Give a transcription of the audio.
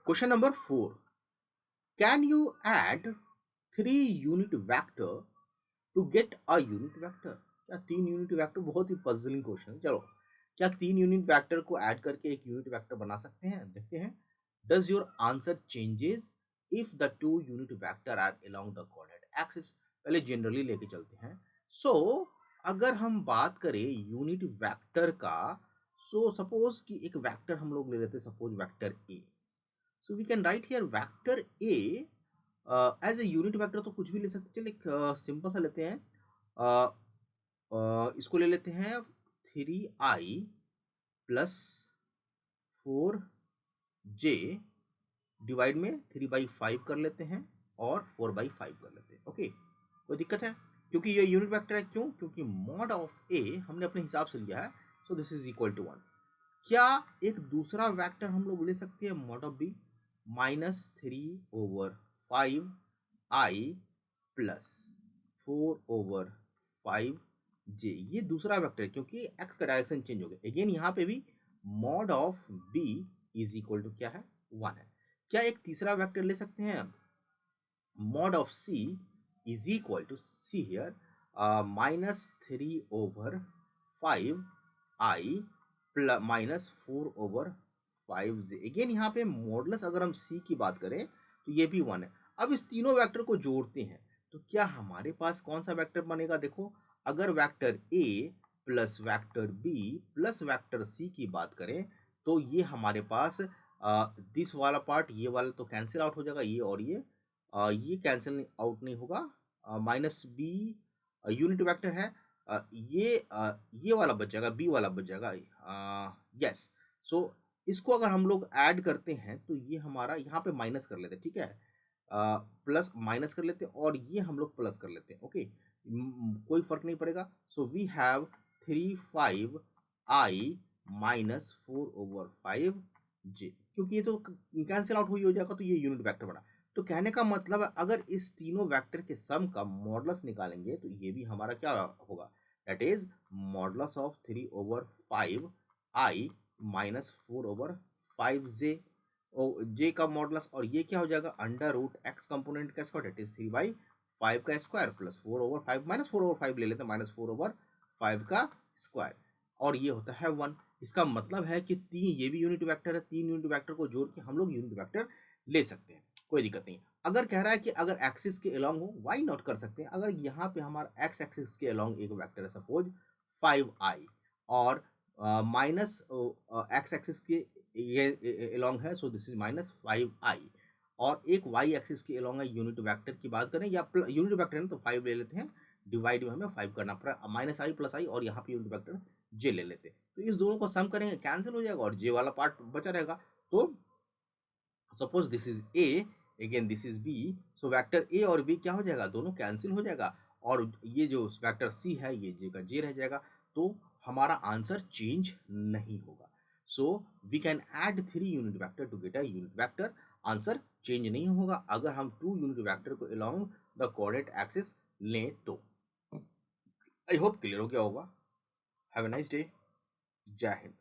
Question number 4. Can you add 3 unit vector to get a unit vector? क्या 3 unit vector? बहुत ही puzzling question. चलो, क्या 3 unit vector को add करके एक यूनिट वेक्टर बना सकते हैं? देखते हैं। Does your answer changes if the 2 unit vector are along the coordinate axis? पहले जनरली लेके चलते हैं। सो अगर हम बात करें यूनिट वेक्टर का, सो सपोज कि एक वेक्टर हम लोग ले लेते हैं, suppose vector A. So we can write here vector A as a unit vector. तो कुछ भी ले सकते हैं। चलिए सिंपल सा लेते हैं। इसको ले लेते हैं 3i प्लस 4j डिवाइड में 3/5 कर लेते हैं और 4/5 कर लेते हैं। ओके, कोई दिक्कत है? क्योंकि ये यूनिट वेक्टर है। क्यों? क्योंकि मॉड ऑफ ए हमने अपने हिसाब से लिया है। So this is equal to 1। क्या एक दूसरा वेक्टर हम लोग ले सकते हैं? Mod of B -3/5i plus 4/5j। ये दूसरा वेक्टर है क्योंकि x का डायरेक्शन चेंज हो गया। अगेन यहाँ पे भी mod of b is equal to क्या है? 1 है। क्या एक तीसरा वेक्टर ले सकते हैं? Mod of c is equal to C here -3/5i -4/5j। Again यहाँ पे मॉडुलस अगर हम c की बात करें तो ये भी 1 है। अब इस तीनों वेक्टर को जोड़ते हैं तो क्या हमारे पास कौन सा वेक्टर बनेगा? देखो, अगर vector a plus vector b plus vector c की बात करें तो ये हमारे पास दिस वाला पार्ट, ये वाला तो कैंसिल आउट हो जाएगा, ये और ये कैंसिल आउट नहीं होगा। माइनस बी यूनिट वेक्टर है। ये वाला बच जाएगा, बी वाला बच जाएगा। यस। सो इसको अगर हम लोग ऐड करते हैं तो ये हमारा यहाँ पे माइनस कर लेते हैं, ठीक है? प्लस माइनस कर लेते हैं और ये हम लोग प्लस कर लेते हैं। ओके, कोई फर्क नहीं पड़ेगा। So we have 3/5i -4/5j। क्योंकि ये तो कैंसिल आउट हुई हो जाएगा तो ये यूनिट वेक्टर बना। तो कहने का मतलब है अगर इस तीनों वेक्टर के सम का मॉडुलस निकालेंगे तो ये भी हमारा क्या होगा? That is modulus of 3/5i -4/5j। जे का मॉडुलस, और ये क्या हो जाएगा? अंडर रूट एक्स कंपोनेंट का स्क्वायर, दैट इज 3/5 का स्क्वायर प्लस 4/5 -4/5 ले लेते हैं, -4/5 का स्क्वायर, और ये होता है 1। इसका मतलब है कि ये भी यूनिट वेक्टर है। 3 यूनिट वेक्टर को जोड़ के हम लोग यूनिट वेक्टर ले सकते हैं, कोई दिक्कत नहीं। अगर कह रहा है कि अगर एक्सिस के अलोंग हो, वाई नॉट कर सकते हैं। अगर यहाँ पे हमारा एक्स एक्सिस के अलोंग एक वेक्टर है, सपोज 5i, और माइनस एक्स एक्सिस के ये अलोंग है, सो दिस इज -5i, और एक वाई एक्सिस के अलोंग है। यूनिट वेक्टर की बात करें या यूनिट वेक्टर है तो 5 ले लेते हैं, डिवाइड में हमें 5 करना पड़ा, -i प्लस i, और यहाँ पे यूनिट वेक्टर j ले लेते हैं। तो इस दोनों को सम करेंगे, कैंसिल हो जाएगा और j वाला पार्ट बचा रहेगा। तो suppose this is a, again this is b, so vector a और b क्या हो जाएगा? दोनों कैंसिल हो जाएगा, और ये जो वेक्टर c है ये j का j रह जाएगा। तो हमारा आंसर चेंज नहीं होगा। So we can add 3 unit vector to get a unit vector. Answer change नहीं होगा अगर हम 2 यूनिट वेक्टर को अलोंग द कोऑर्डिनेट एक्सिस लें तो। आई होप क्लियर हो गया होगा। Have a nice day. जय हिंद।